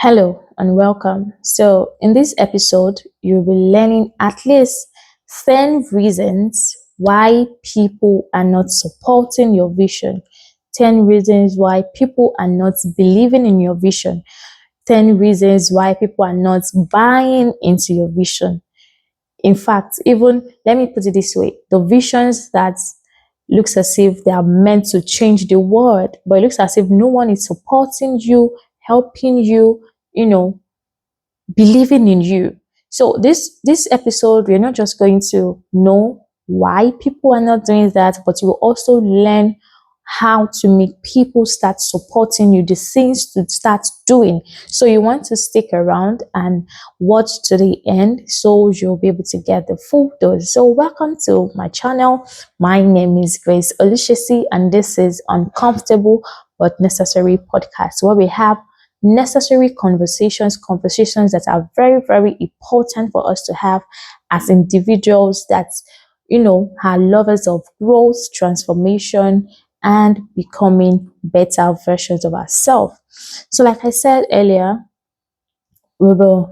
Hello and welcome. So, in this episode, you'll be learning at least 10 reasons why people are not supporting your vision, 10 reasons why people are not believing in your vision, 10 reasons why people are not buying into your vision. In fact, even let me put it this way, the visions that looks as if they are meant to change the world, but it looks as if no one is supporting you, helping you, you know, believing in you. So this episode, we're not just going to know why people are not doing that, but you will also learn how to make people start supporting you, the things to start doing. So you want to stick around and watch to the end so you'll be able to get the full dose. So welcome to my channel. My name is Grace Olushesi and this is Uncomfortable but Necessary Podcast, where we have necessary conversations that are very, very important for us to have as individuals that, are lovers of growth, transformation, and becoming better versions of ourselves. So, like I said earlier, we were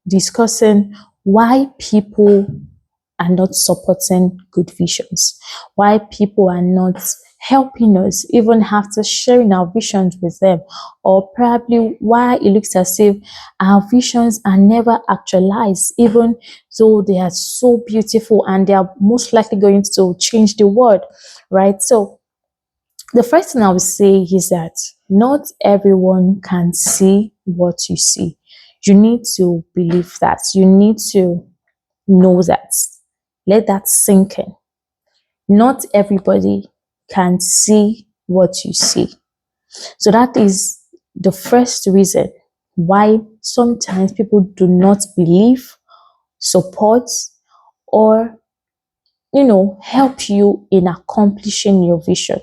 discussing why people are not supporting good visions, why people are not helping us even after sharing our visions with them, or probably why it looks as if our visions are never actualized, even though they are so beautiful and they are most likely going to change the world, right? So, the first thing I would say is that not everyone can see what you see. You need to believe that. You need to know that. Let that sink in. Not everybody can see what you see. So that is the first reason why sometimes people do not believe, support, or help you in accomplishing your vision.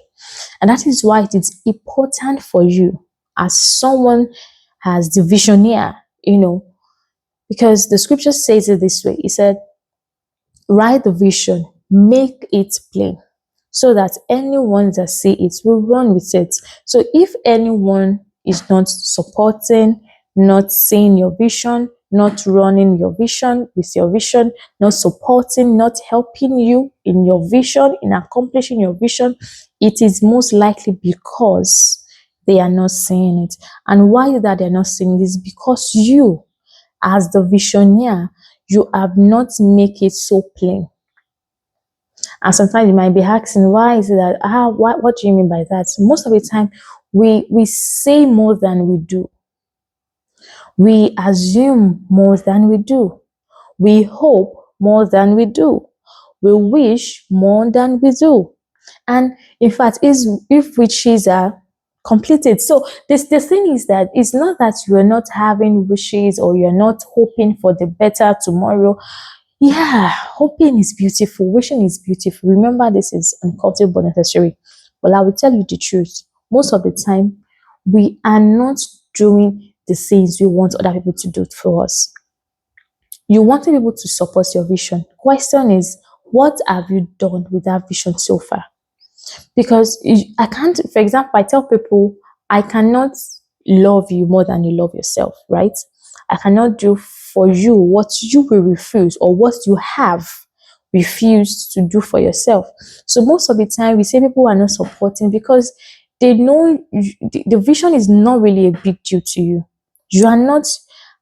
And that is why it is important for you as someone as the visioneer, because the scripture says it this way. It said, write the vision, make it plain, so that anyone that see it will run with it. So if anyone is not supporting, not seeing your vision, not running your vision with your vision, not supporting, not helping you in your vision, in accomplishing your vision, it is most likely because they are not seeing it. And why is that they're not seeing it? Is because you, as the visioneer, you have not make it so plain. And sometimes you might be asking, why is it that, what do you mean by that? Most of the time, we say more than we do. We assume more than we do. We hope more than we do. We wish more than we do. And in fact, if wishes are completed. So the thing is that it's not that you're not having wishes or you're not hoping for the better tomorrow. Yeah, hoping is beautiful, wishing is beautiful. Remember, this is uncomfortable but necessary. But I will tell you the truth. Most of the time, we are not doing the things we want other people to do for us. You want people to support your vision. Question is, what have you done with that vision so far? Because I can't, for example, I tell people, I cannot love you more than you love yourself, right? I cannot do for you what you will refuse or what you have refused to do for yourself. So most of the time we say people are not supporting because they know the vision is not really a big deal to you. You are not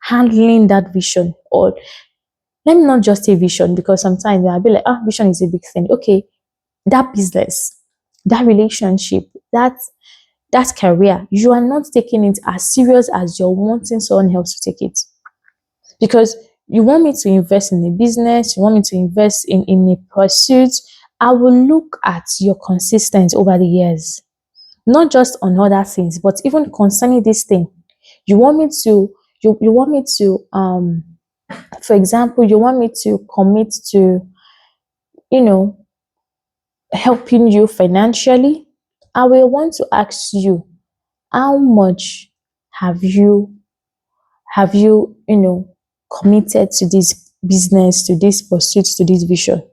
handling that vision, or let me not just say vision, because sometimes I'll be like, vision is a big thing. Okay, that business, that relationship, that career, you are not taking it as serious as you're wanting someone else to take it. Because you want me to invest in a business, you want me to invest in a pursuit, I will look at your consistency over the years, not just on other things, but even concerning this thing. You want me to, you want me to, for example, you want me to commit to, you know, helping you financially. I will want to ask you, how much have you committed to this business, to this pursuit, to this vision?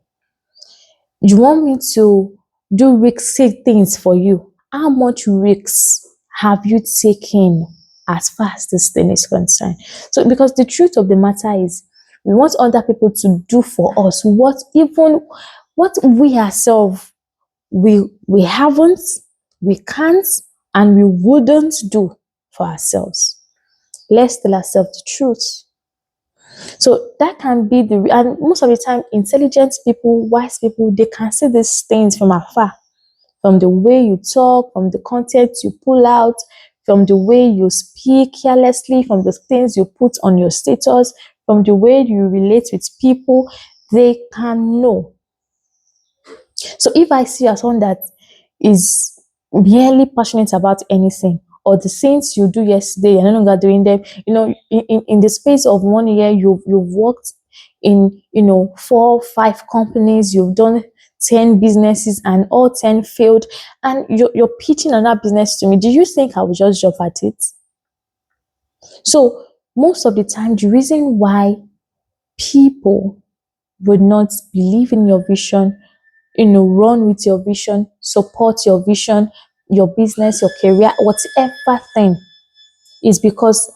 You want me to do risky things for you? How much risks have you taken as far as this thing is concerned. So, because the truth of the matter is, we want other people to do for us what we ourselves we haven't, we can't, and we wouldn't do for ourselves. Let's tell ourselves the truth. So that can be and most of the time, intelligent people, wise people, they can see these things from afar, from the way you talk, from the content you pull out, from the way you speak carelessly, from the things you put on your status, from the way you relate with people. They can know. So if I see as someone that is really passionate about anything, or the things you do yesterday, you're no longer doing them, in the space of 1 year, you've worked in, 4 5 companies, you've done 10 businesses, and all 10 failed, and you're pitching on that business to me. Do you think I will just jump at it? So most of the time, the reason why people would not believe in your vision, run with your vision, support your vision, your business, your career, whatever thing, is because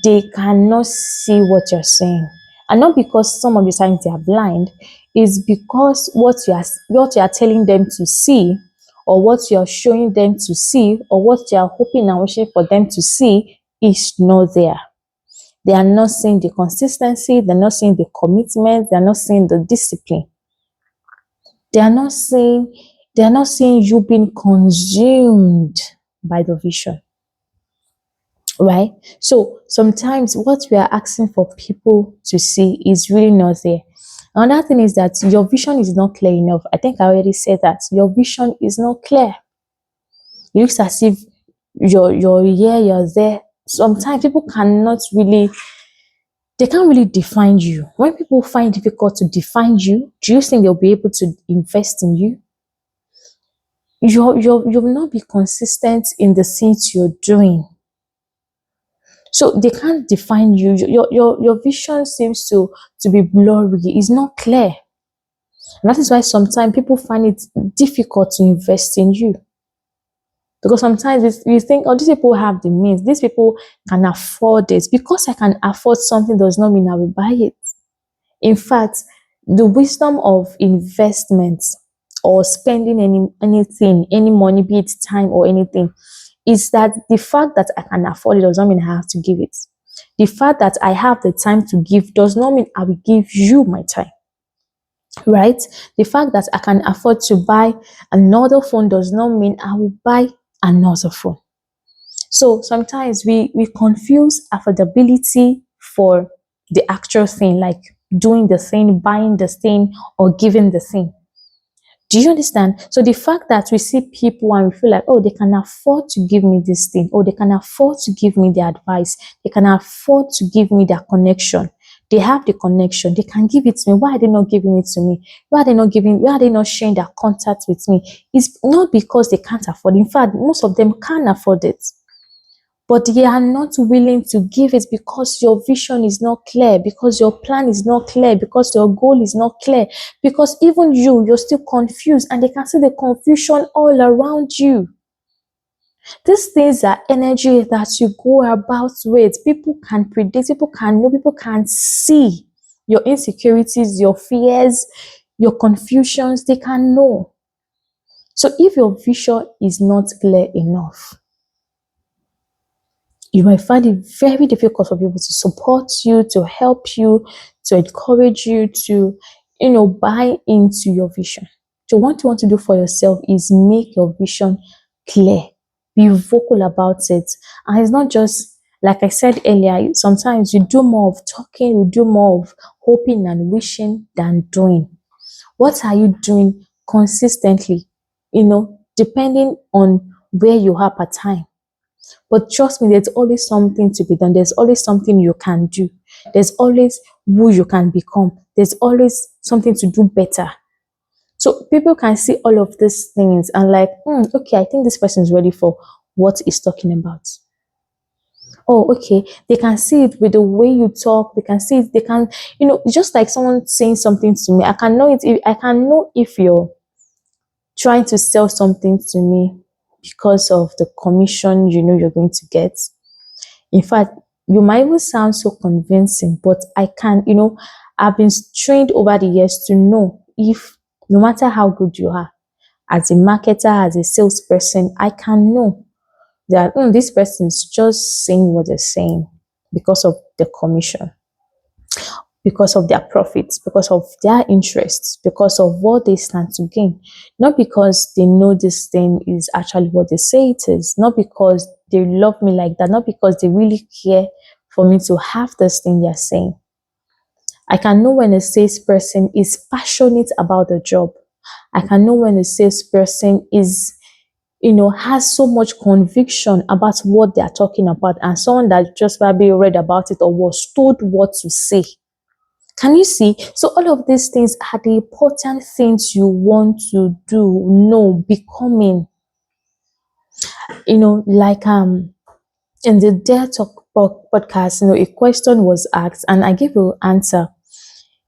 they cannot see what you're saying. And not because some of the times they are blind, is because what you are telling them to see, or what you're showing them to see, or what you are hoping and wishing for them to see is not there. They are not seeing the consistency, they're not seeing the commitment, they're not seeing the discipline. They are not seeing you being consumed by the vision. Right? So sometimes what we are asking for people to see is really not there. Another thing is that your vision is not clear enough. I think I already said that. Your vision is not clear. It looks as if you're here, you're there. Sometimes people they can't really define you. When people find it difficult to define you, do you think they'll be able to invest in you? You'll not be consistent in the things you're doing. So they can't define you. Your vision seems to be blurry. It's not clear. And that is why sometimes people find it difficult to invest in you. Because sometimes you think, oh, these people have the means. These people can afford it. Because I can afford something does not mean I will buy it. In fact, the wisdom of investment or spending anything, any money, be it time or anything, is that the fact that I can afford it does not mean I have to give it. The fact that I have the time to give does not mean I will give you my time. Right? The fact that I can afford to buy another phone does not mean I will buy another phone. So sometimes we confuse affordability for the actual thing, like doing the thing, buying the thing, or giving the thing. Do you understand? So the fact that we see people and we feel like, oh, they can afford to give me this thing, or they can afford to give me the advice, they can afford to give me their connection. They have the connection, they can give it to me. Why are they not giving it to me? Why are they not sharing their contact with me? It's not because they can't afford it. In fact, most of them can't afford it. But they are not willing to give it because your vision is not clear, because your plan is not clear, because your goal is not clear, because even you're still confused, and they can see the confusion all around you. These things are energy that you go about with. People can predict, people can know, people can see your insecurities, your fears, your confusions. They can know. So if your vision is not clear enough, you might find it very difficult for people to support you, to help you, to encourage you, to, buy into your vision. So what you want to do for yourself is make your vision clear. Be vocal about it. And it's not just, like I said earlier, sometimes you do more of talking, you do more of hoping and wishing than doing. What are you doing consistently? Depending on where you are per time. But trust me, there's always something to be done. There's always something you can do. There's always who you can become. There's always something to do better. So people can see all of these things and like, okay, I think this person is ready for what he's talking about. Oh, okay. They can see it with the way you talk. They can see it. They can, just like someone saying something to me. I can know it. I can know if you're trying to sell something to me because of the commission you're going to get. In fact, you might even sound so convincing, but I can, I've been trained over the years to know if no matter how good you are, as a marketer, as a salesperson, I can know that this person is just saying what they're saying because of the commission, because of their profits, because of their interests, because of what they stand to gain. Not because they know this thing is actually what they say it is, not because they love me like that, not because they really care for me to have this thing they're saying. I can know when a salesperson is passionate about the job. I can know when a salesperson is, has so much conviction about what they are talking about, and someone that just probably read about it or was told what to say. Can you see? So all of these things are the important things you want to do, know, becoming. Like in the Dare Talk podcast, a question was asked and I gave an answer.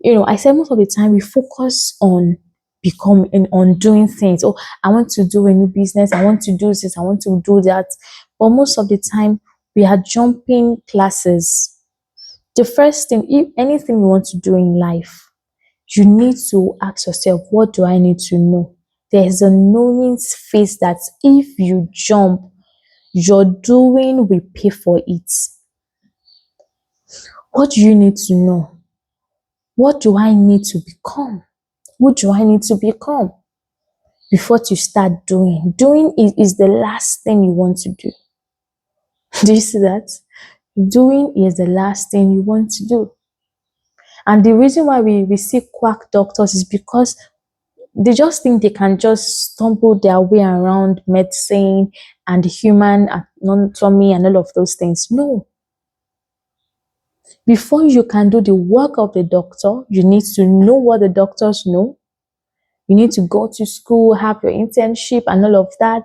I said most of the time we focus on becoming, on doing things. Oh, I want to do a new business, I want to do this, I want to do that. But most of the time we are jumping classes. The first thing, if anything you want to do in life, you need to ask yourself, what do I need to know? There's a knowing phase that if you jump, your doing will pay for it. What do you need to know? What do I need to become? Who do I need to become before you start doing? Doing is the last thing you want to do. Do you see that? Doing is the last thing you want to do. And the reason why we see quack doctors is because they just think they can just stumble their way around medicine and human anatomy and all of those things. No. Before you can do the work of the doctor, you need to know what the doctors know. You need to go to school, have your internship and all of that,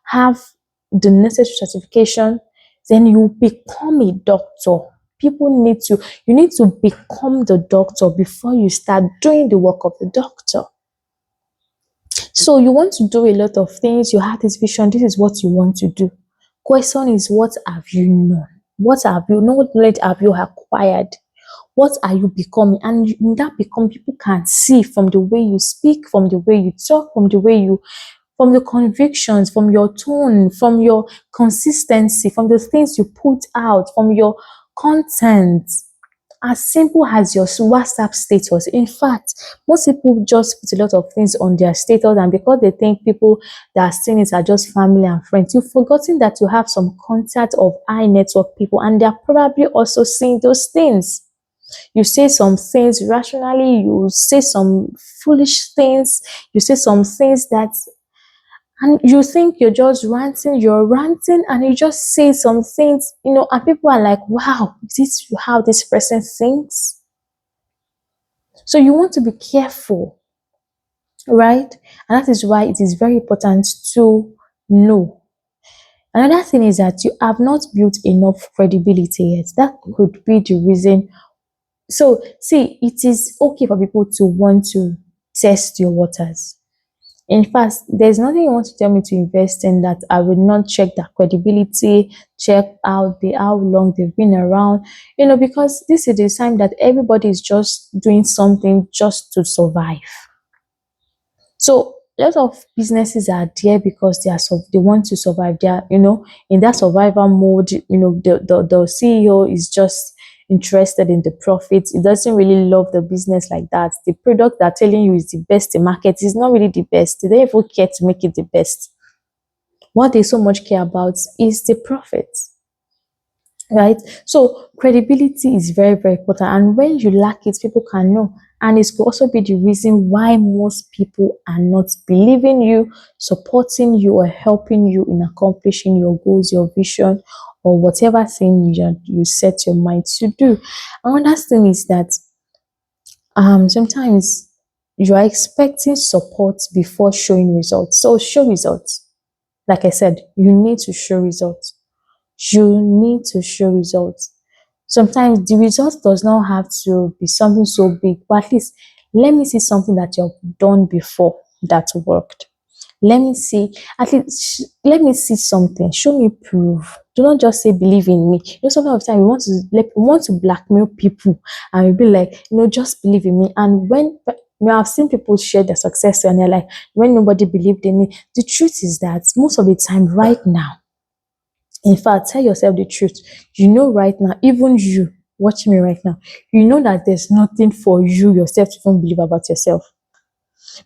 have the necessary certification. Then you become a doctor. You need to become the doctor before you start doing the work of the doctor. So you want to do a lot of things, you have this vision, this is what you want to do. Question is, what have you known? What knowledge have you acquired? What are you becoming? And in that become, people can see from the way you speak, from the way you talk, from the convictions, from your tone, from your consistency, from the things you put out, from your content. As simple as your WhatsApp status. In fact, most people just put a lot of things on their status, and because they think people that are seeing it are just family and friends, you've forgotten that you have some contact of high network people, and they're probably also seeing those things. You say some things rationally, you say some foolish things, you say some things that, and you think you're ranting, and you just say some things, and people are like, wow, is this how this person thinks? So you want to be careful, right? And that is why it is very important to know. Another thing is that you have not built enough credibility yet. That could be the reason. So, see, it is okay for people to want to test your waters. In fact, there's nothing you want to tell me to invest in that I will not check their credibility, check out how long they've been around, because this is the time that everybody is just doing something just to survive. So a lot of businesses are there because they want to survive. They are, in that survival mode. The CEO is just interested in the profits. It doesn't really love the business like that. The product they're telling you is the best in market is not really the best. They don't even care to make it the best. What they so much care about is the profits. Right? So credibility is very, very important. And when you lack it, people can know. And it could also be the reason why most people are not believing you, supporting you, or helping you in accomplishing your goals, your vision, or whatever thing you set your mind to do. Another thing is that sometimes you are expecting support before showing results. So show results. Like I said, you need to show results. You need to show results. Sometimes the result does not have to be something so big, but at least let me see something that you've done before that worked. Let me see, at least let me see something. Show me proof. Do not just say believe in me. Some of the time we want to blackmail people, and we be like, just believe in me. And when I've seen people share their success and they're like, when nobody believed in me. The truth is that most of the time, right now, in fact, tell yourself the truth. Right now, even you watching me right now, that there's nothing for you yourself to even believe about yourself,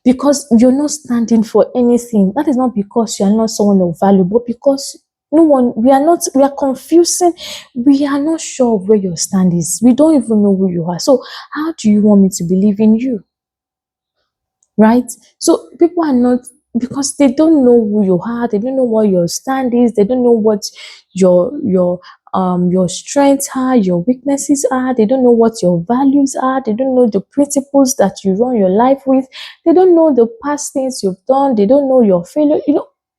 because you're not standing for anything. That is not because you are not someone of value, but because we are confusing, we are not sure of where your stand is. We don't even know who you are. So how do you want me to believe in you? Right? So people are not, because they don't know who you are, they don't know what your stand is, they don't know what your strengths are, your weaknesses are, they don't know what your values are, they don't know the principles that you run your life with, they don't know the past things you've done, they don't know your failure.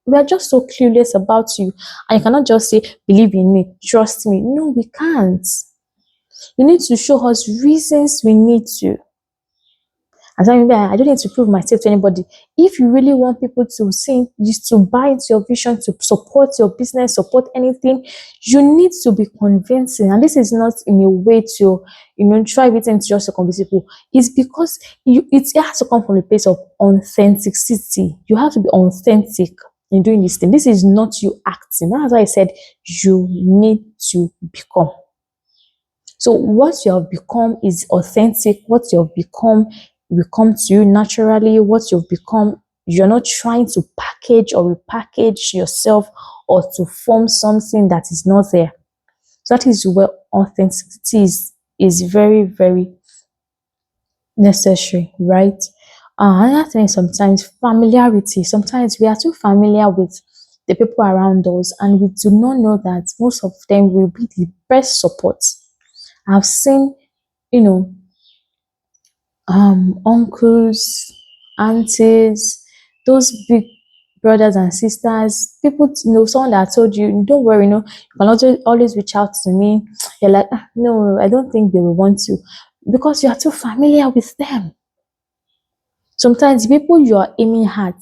We are just so clueless about you, and you cannot just say, believe in me, trust me. No, we can't. You need to show us reasons we need to. And so maybe I don't need to prove myself to anybody. If you really want people to see, just to buy into your vision, to support your business, support anything, you need to be convincing. And this is not in a way to, try everything to just to convince people. It's because it has to come from a place of authenticity. You have to be authentic in doing this thing. This is not you acting. That's why I said you need to become. So what you have become is authentic. What you have become will come to you naturally. What you've become, you're not trying to package or repackage yourself or to form something that is not there. So that is where authenticity is very, very necessary, right? Another thing is sometimes familiarity. Sometimes we are too familiar with the people around us, and we do not know that most of them will be the best support. I've seen, you know, uncles, aunties, those big brothers and sisters, people, someone that told you, don't worry, you can always reach out to me. You're like, no, I don't think they will want to, because you are too familiar with them. Sometimes the people you are aiming at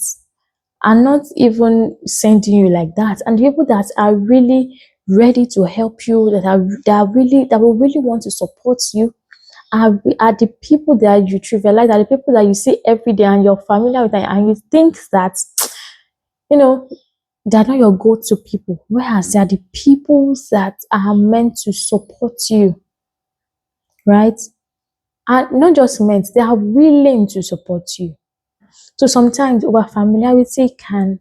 are not even sending you like that. And the people that are really ready to help you, that will really want to support you, are the people that you trivialize, are the people that you see every day and you're familiar with, and you think that, they're not your go-to people. Whereas they are the people that are meant to support you, right? And not just meant, they are willing to support you. So sometimes over familiarity can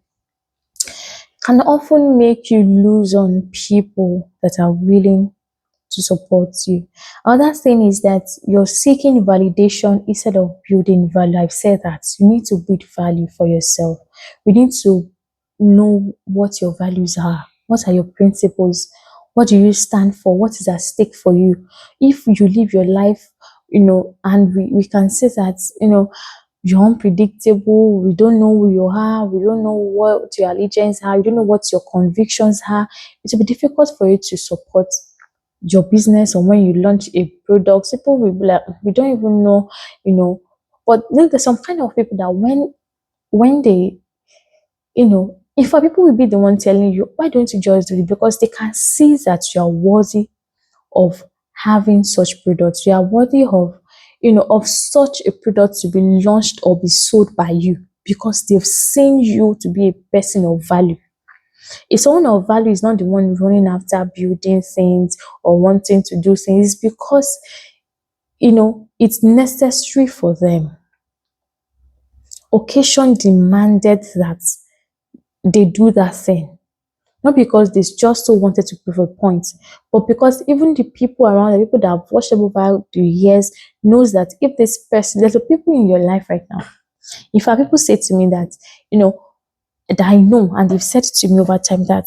often make you lose on people that are willing to support you. Another thing is that you're seeking validation instead of building value. I've said that you need to build value for yourself. We need to know what your values are. What are your principles? What do you stand for? What is at stake for you? If you live your life, and we can say that, you're unpredictable, we don't know who you are, we don't know what your allegiance are, you don't know what your convictions are, it will be difficult for you to support your business. Or when you launch a product, people will be like, we don't even know, but there's some kind of people that when they, if our people will be the one telling you, why don't you just do it? Because they can see that you are worthy of having such products. You are worthy of such a product to be launched or be sold by you, because they've seen you to be a person of value. If someone of value is not the one running after building things or wanting to do things, because it's necessary for them. Occasion demanded that they do that thing. Not because they just so wanted to prove a point, but because even the people around, the people that have watched them over the years, knows that if this person, there's a people in your life right now. If our people say to me that, that I know, and they've said to me over time that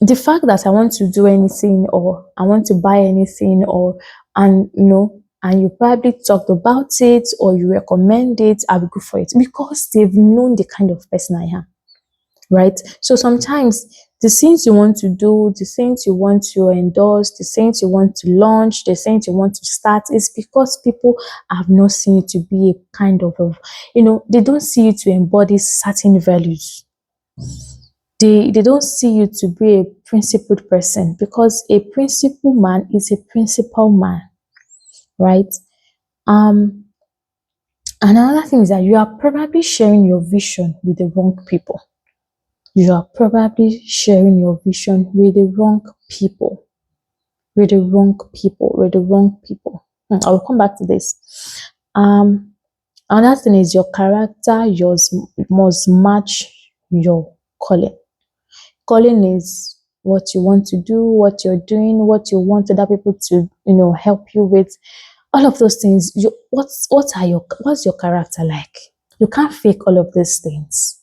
the fact that I want to do anything, or I want to buy anything, and you probably talked about it or you recommend it, I'll go for it, because they've known the kind of person I am. right? So sometimes the things you want to do, the things you want to endorse, the things you want to launch, the things you want to start is because people have not seen it to be a kind of, they don't see you to embody certain values. They don't see you to be a principled person, because a principled man is a principal man, right? Um, Another thing is that you are probably sharing your vision with the wrong people. You are probably sharing your vision with the wrong people, with the wrong people, with the wrong people. I will come back to this. Another thing is your character, yours must match your calling. Calling is what you want to do, what you're doing, what you want other people to, help you with. All of those things. What's your character like? You can't fake all of these things.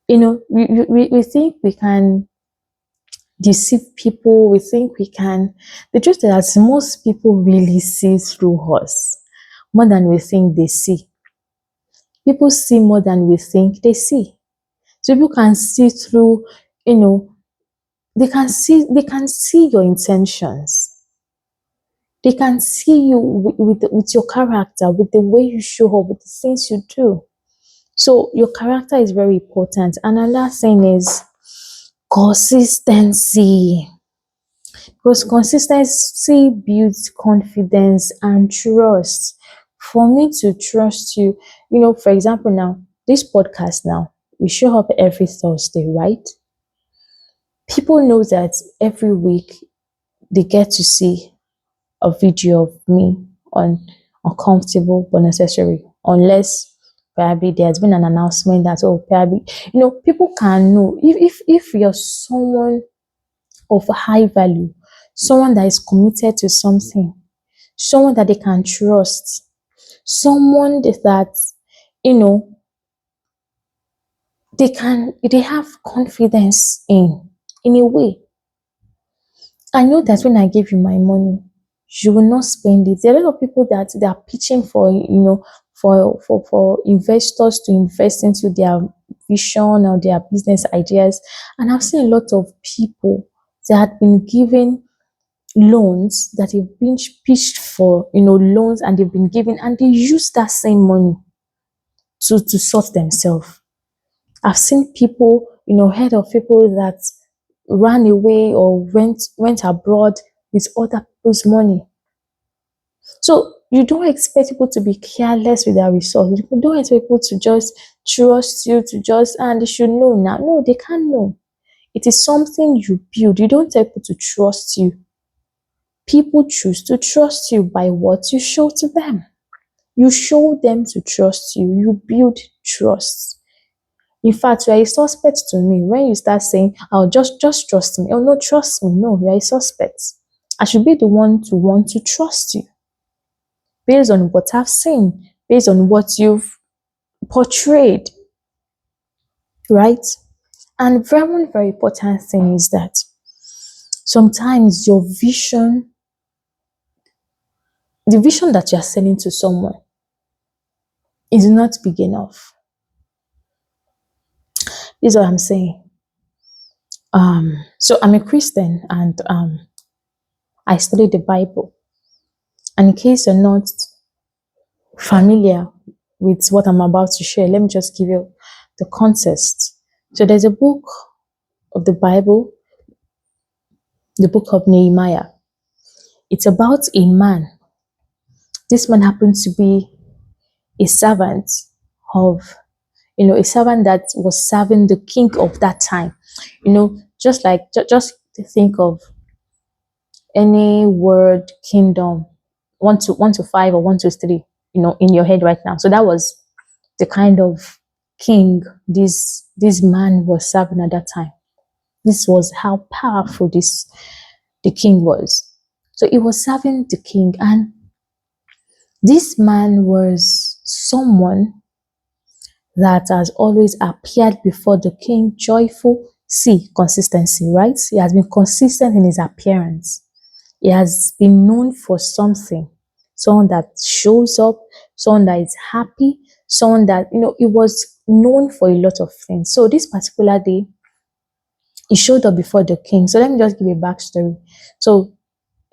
We think we can deceive people. We think we can. The truth is that most people really see through us more than we think they see. People see more than we think they see. So people can see through, you know, they can see your intentions. They can see you with your character, with the way you show up, with the things you do. So your character is very important. And another thing is consistency. Because consistency builds confidence and trust. For me to trust you, for example, now, this podcast now, we show up every Thursday, right? People know that every week they get to see a video of me on uncomfortable but necessary, unless probably there's been an announcement that, oh, probably, people can know if you're someone of high value, someone that is committed to something, someone that they can trust, someone that, you know, they have confidence in a way. I know that when I give you my money, you will not spend it. There are a lot of people that they are pitching for, for investors to invest into their vision or their business ideas. And I've seen a lot of people that had been given loans, that have been pitched for, loans, and they've been given, and they use that same money to sort themselves. I've seen people, heard of people that ran away or went abroad with other people's money. So you don't expect people to be careless with their resources. You don't expect people to just trust you, and they should know now. No, they can't know. It is something you build. You don't tell people to trust you. People choose to trust you by what you show to them. You show them to trust you. You build trust. In fact, you are a suspect to me when you start saying, "Oh, just trust me." Oh no, trust me. No, you are a suspect. I should be the one to want to trust you based on what I've seen, based on what you've portrayed, right? And very, very important thing is that sometimes your vision, the vision that you're selling to someone, is not big enough. This is what I'm saying. So I'm a Christian, and I study the Bible. And in case you're not familiar with what I'm about to share, let me just give you the context. So there's a book of the Bible, the book of Nehemiah. It's about a man. This man happens to be a servant of, a servant that was serving the king of that time. Just like, just think of any word kingdom, 1 to 5 or 1 to 3, in your head right now. So that was the kind of king this man was serving at that time. This was how powerful the king was. So he was serving the king, and this man was someone that has always appeared before the king joyful. See, consistency, right? He has been consistent in his appearance. He has been known for something, someone that shows up, someone that is happy, someone that, it was known for a lot of things. So this particular day, he showed up before the king. So let me just give a backstory. So,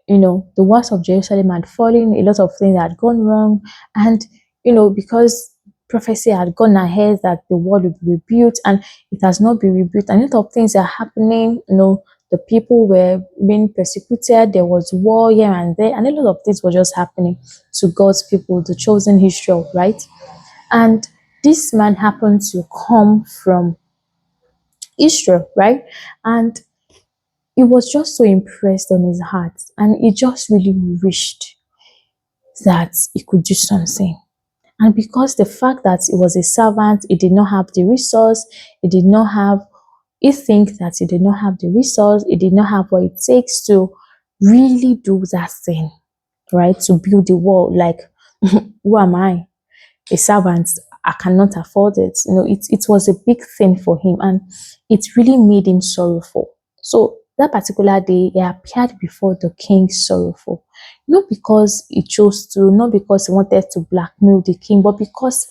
the walls of Jerusalem had fallen, a lot of things had gone wrong, and, because prophecy had gone ahead that the wall would be rebuilt, and it has not been rebuilt, and a lot of things are happening, the people were being persecuted, there was war here and there, and a lot of things were just happening to God's people, the chosen Israel, right? And this man happened to come from Israel, right? And he was just so impressed on his heart, and he just really wished that he could do something. And because the fact that he was a servant, he did not have the resource, he did not have, he think that he did not have the resource, he did not have what it takes to really do that thing, right? To build the wall. Like, who am I? A servant, I cannot afford it. It was a big thing for him, and it really made him sorrowful. So that particular day, he appeared before the king sorrowful. Not because he chose to, not because he wanted to blackmail the king, but because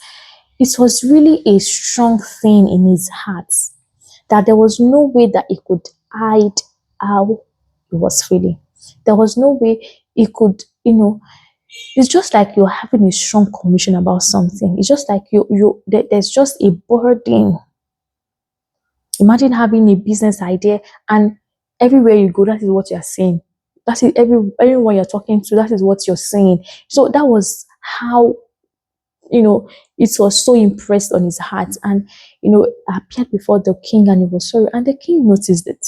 it was really a strong thing in his heart that there was no way that he could hide how he was feeling. There was no way he could, it's just like you're having a strong conviction about something. It's just like there's just a burden. Imagine having a business idea, and everywhere you go, that is what you're saying. That is everyone you're talking to, that is what you're saying. So that was how, it was so impressed on his heart, and, appeared before the king, and he was sorry, and the king noticed it.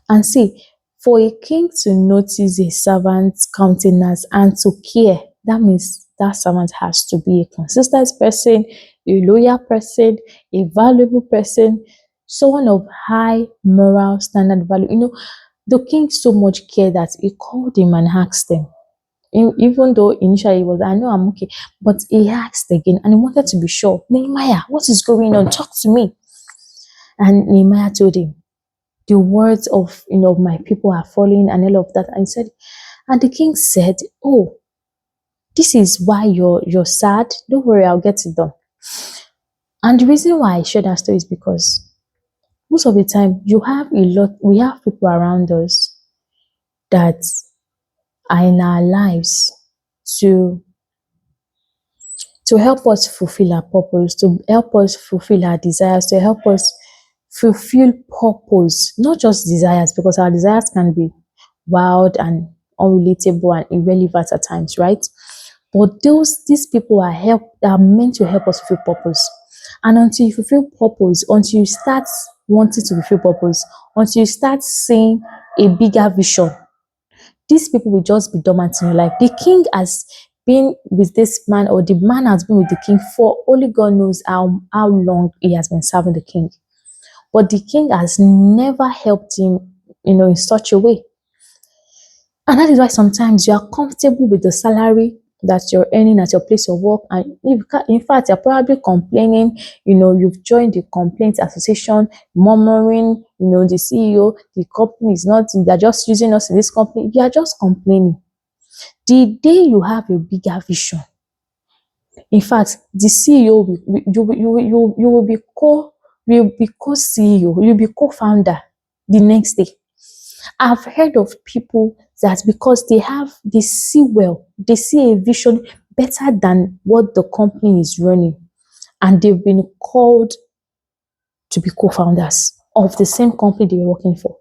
And see, for a king to notice a servant's countenance and to care, that means that servant has to be a consistent person, a loyal person, a valuable person, someone of high moral standard value. The king so much cared that he called him and asked him. Even though initially he was, I know I'm okay, but he asked again, and he wanted to be sure. Nehemiah, what is going on? Talk to me. And Nehemiah told him, the words of, my people are falling and all of that. And he said, and the king said, oh, this is why you're sad. Don't worry, I'll get it done. And the reason why I share that story is because most of the time we have people around us that are in our lives to help us fulfill our purpose, to help us fulfill our desires, to help us fulfill purpose, not just desires, because our desires can be wild and unrelatable and irrelevant at times, right? But these people are meant to help us fulfill purpose. And until you fulfill purpose, until you start wanting to fulfill purpose, until you start seeing a bigger vision, these people will just be dormant in your life. The king has been with this man, or the man has been with the king for only God knows how long he has been serving the king. But the king has never helped him, in such a way. And that is why sometimes you are comfortable with the salary that you're earning at your place of work. And in fact, you're probably complaining, you've joined the complaint association, murmuring, the CEO, the company is not, they're just using us in this company. You are just complaining. The day you have a bigger vision, in fact, the CEO, you will be co-CEO, you'll be co-founder the next day. I've heard of people that because they see well, they see a vision better than what the company is running, and they've been called to be co-founders of the same company they were working for.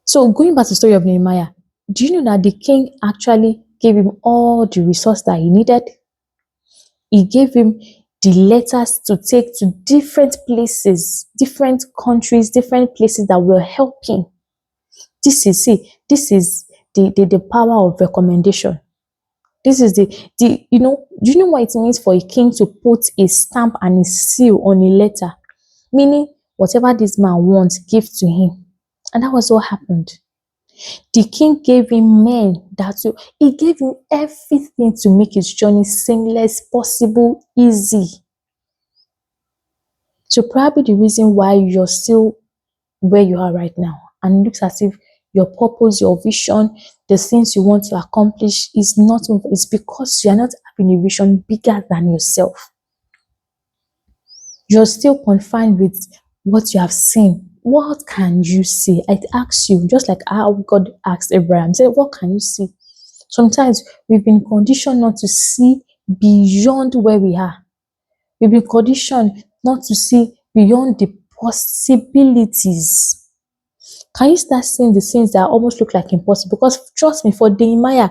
So going back to the story of Nehemiah, do you know that the king actually gave him all the resource that he needed? He gave him the letters to take to different places, different countries, different places that were helping. This is the power of recommendation. This is do you know what it means for a king to put a stamp and a seal on a letter? Meaning, whatever this man wants, give to him. And that was what happened. The king gave him men he gave him everything to make his journey seamless, possible, easy. So probably the reason why you're still where you are right now, and it looks as if your purpose, your vision, the things you want to accomplish is not, it's because you are not having a vision bigger than yourself. You're still confined with what you have seen. What can you see? I ask you, just like how God asked Abraham, say, what can you see? Sometimes we've been conditioned not to see beyond where we are. We've been conditioned not to see beyond the possibilities. Can you start seeing the things that almost look like impossible? Because trust me, for Nehemiah,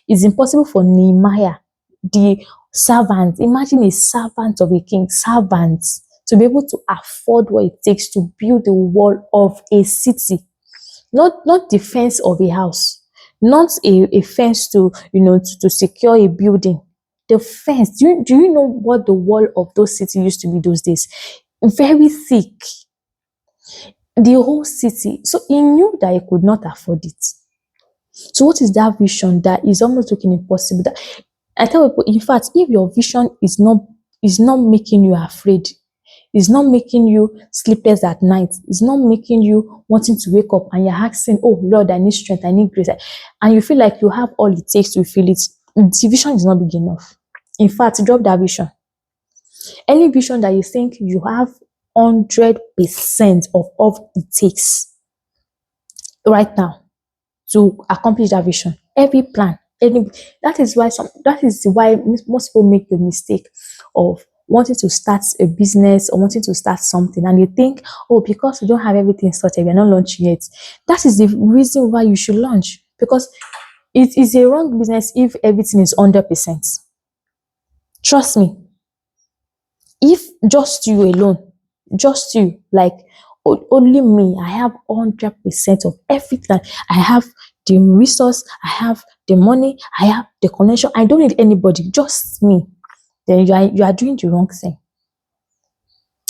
it's impossible for Nehemiah, the servant. Imagine a servant of a king, servant, to be able to afford what it takes to build the wall of a city, not the fence of a house, not a fence to to secure a building. The fence. Do you know what the wall of those cities used to be those days? Very thick, the whole city. So he knew that he could not afford it. So what is that vision that is almost looking impossible? That I tell people, in fact, if your vision is not making you afraid, is not making you sleepless at night, is not making you wanting to wake up and you're asking, oh Lord, I need strength, I need grace, and you feel like you have all it takes to feel it, the vision is not big enough. In fact, drop that vision. Any vision that you think you have 100% of all it takes right now to accomplish that vision, every plan, that is why most people make the mistake of wanting to start a business or wanting to start something, and they think, oh, because we don't have everything sorted, we're not launching it. That is the reason why you should launch, because it is a wrong business if everything is 100%. Trust me. If just you alone, just you, like only me, I have 100% of everything. I have the resource, I have the money, I have the connection. I don't need anybody, just me. Then you are doing the wrong thing.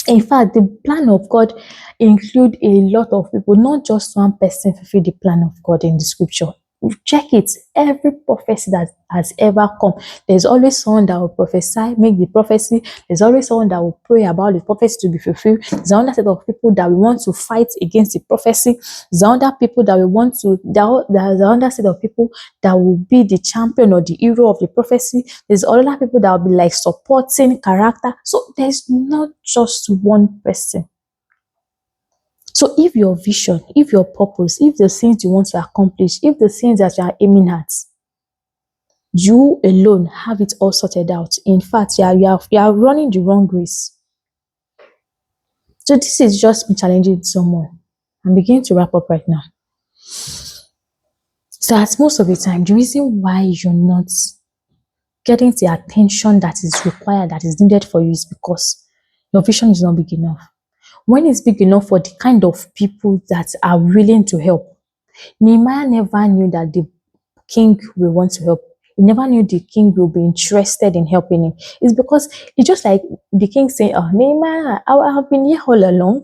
In fact, the plan of God include a lot of people, not just one person fulfill the plan of God in the scripture. Check it. Every prophecy that has ever come, there's always someone that will prophesy, make the prophecy. There's always someone that will pray about the prophecy to be fulfilled. There's another set of people that we want to fight against the prophecy. There's other people that we want to. There's another set of people that will be the champion or the hero of the prophecy. There's other people that will be like supporting character. So there's not just one person. So if your vision, if your purpose, if the things you want to accomplish, if the things that you are aiming at, you alone have it all sorted out, in fact, you are running the wrong race. So this is just me challenging someone. I'm beginning to wrap up right now. So at most of the time, the reason why you're not getting the attention that is required, that is needed for you, is because your vision is not big enough. When it's big enough for the kind of people that are willing to help. Nehemiah never knew that the king will want to help. He never knew the king will be interested in helping him. It's because it's just like the king saying, oh, Nehemiah, I have been here all along.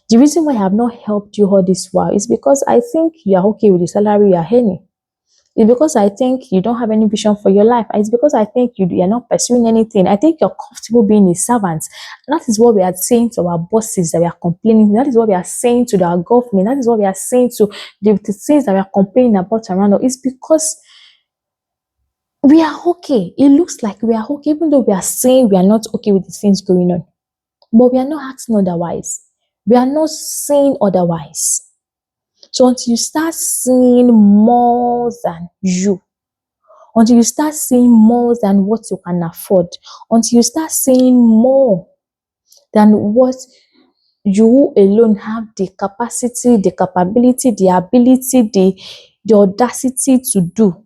The reason why I have not helped you all this while is because I think you are okay with the salary you are earning. It's because I think you don't have any vision for your life. It's because I think you are not pursuing anything. I think you're comfortable being a servant. That is what we are saying to our bosses that we are complaining. That is what we are saying to our government. That is what we are saying to the things that we are complaining about around us. It's because we are okay. It looks like we are okay, even though we are saying we are not okay with the things going on. But we are not acting otherwise. We are not saying otherwise. So until you start seeing more than you, until you start seeing more than what you can afford, until you start seeing more than what you alone have the capacity, the capability, the ability, the audacity to do,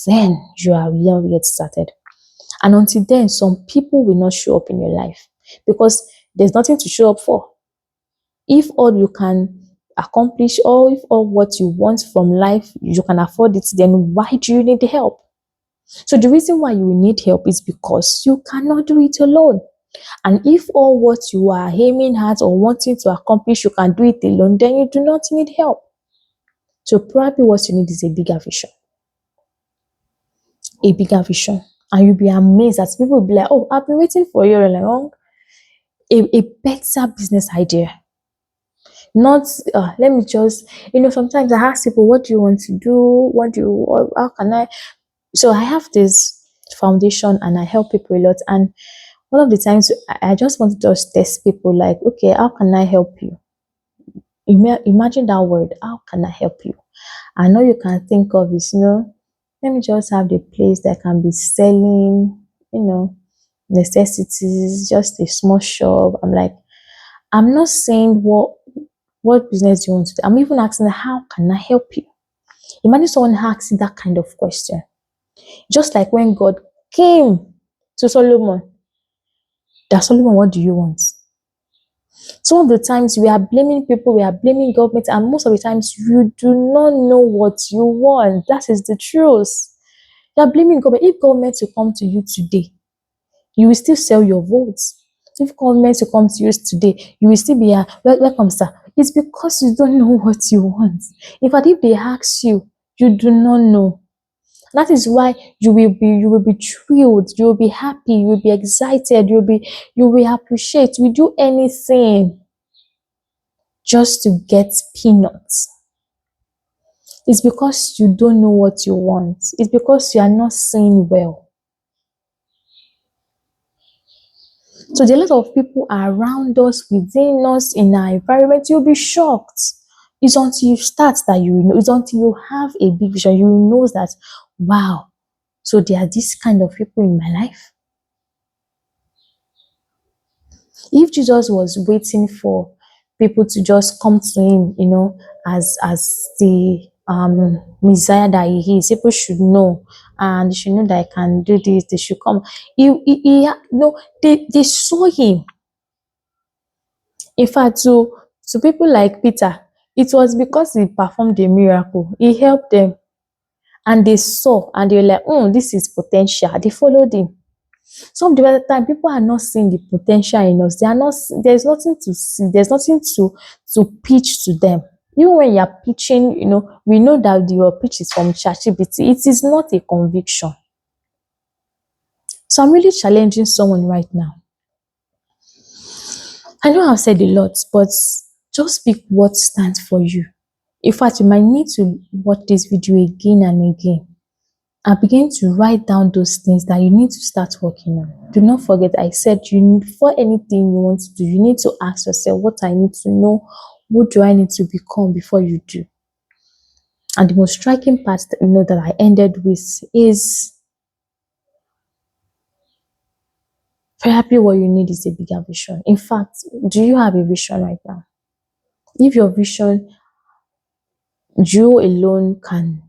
then you are not yet started. And until then, some people will not show up in your life because there's nothing to show up for. If all you can accomplish, or if all what you want from life, you can afford it, then why do you need the help? So the reason why you need help is because you cannot do it alone. And if all what you are aiming at or wanting to accomplish, you can do it alone, then you do not need help. So probably what you need is a bigger vision. A bigger vision. And you'll be amazed that people will be like, oh, I've been waiting for you all along. A better business idea. Not let me just, sometimes I ask people, what do you want to do? How can I? So I have this foundation and I help people a lot. And one of the times I just want to just test people like, okay, how can I help you? Imagine that word, how can I help you? I know you can think of is, let me just have the place that can be selling, necessities, just a small shop. I'm like, I'm not saying what business do you want to do. I'm even asking how can I help you? Imagine someone asking that kind of question. Just like when God came to Solomon, that Solomon, what do you want? Some of the times we are blaming people, we are blaming government, and most of the times you do not know what you want. That is the truth. You are blaming government. If government will come to you today, you will still sell your votes. If government will come to you today, you will still be welcome, sir. It's because you don't know what you want. In fact, if they ask you, you do not know. That is why you will be thrilled, you will be happy, you will be excited, you will appreciate, you will do anything just to get peanuts. It's because you don't know what you want. It's because you are not seeing well. So there are a lot of people around us, within us, in our environment. You'll be shocked. It's until you start that you know. It's until you have a big vision, you know that, wow, so there are these kind of people in my life. If Jesus was waiting for people to just come to him, as the Messiah that he is, people should know, and they should know that I can do this. They should come. No, they saw him. In fact, to people like Peter, it was because he performed a miracle. He helped them, and they saw, and they were like, this is potential. They followed him. Some of the other time, people are not seeing the potential in us. They are not. There's nothing to see. There's nothing to pitch to them. Even when you are pitching, we know that your pitch is from ChatGPT. It is not a conviction. So I'm really challenging someone right now. I know I've said a lot, but just speak what stands for you. In fact, you might need to watch this video again and again and begin to write down those things that you need to start working on. Do not forget, I said for anything you want to do, you need to ask yourself, what I need to know, what do I need to become before you do? And the most striking part that I ended with is probably what you need is a bigger vision. In fact, do you have a vision right now? If your vision, you alone can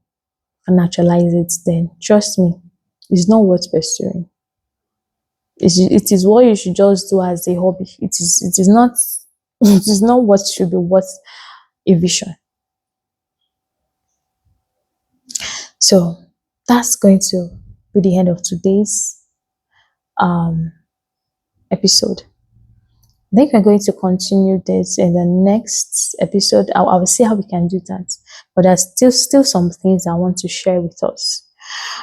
actualize it, then trust me, it's not worth pursuing. It is what you should just do as a hobby. It is not it is not what should be worth a vision. So that's going to be the end of today's episode. I think we're going to continue this in the next episode. I will see how we can do that. But there's still some things I want to share with us.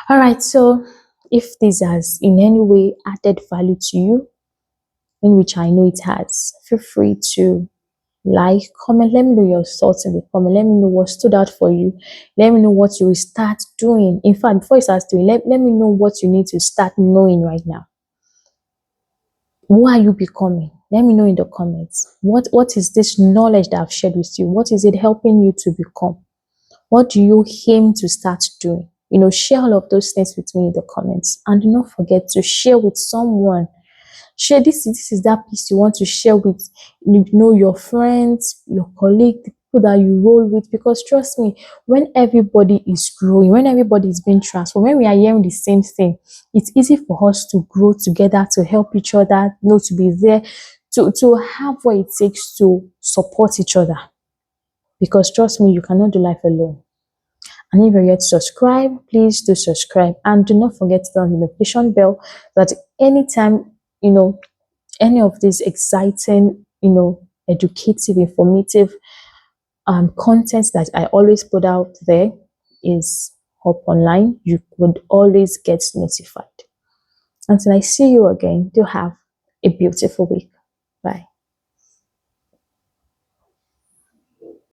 All right, so if this has in any way added value to you, in which I know it has, feel free to like, comment. Let me know your thoughts in the comment. Let me know what stood out for you. Let me know what you will start doing. In fact, before you start doing, let me know what you need to start knowing right now. Who are you becoming? Let me know in the comments. What is this knowledge that I've shared with you? What is it helping you to become? What do you aim to start doing? Share all of those things with me in the comments. And do not forget to share with someone. Share this is that piece you want to share with your friends, your colleagues, the people that you roll with. Because trust me, when everybody is growing, when everybody is being transformed, when we are hearing the same thing, it's easy for us to grow together, to help each other, to be there, to have what it takes to support each other. Because trust me, you cannot do life alone. And if you're yet to subscribe, please do subscribe. And do not forget to turn the notification bell so that anytime, any of these exciting, educative, informative content that I always put out there is up online, you would always get notified. Until I see you again, do have a beautiful week. Bye.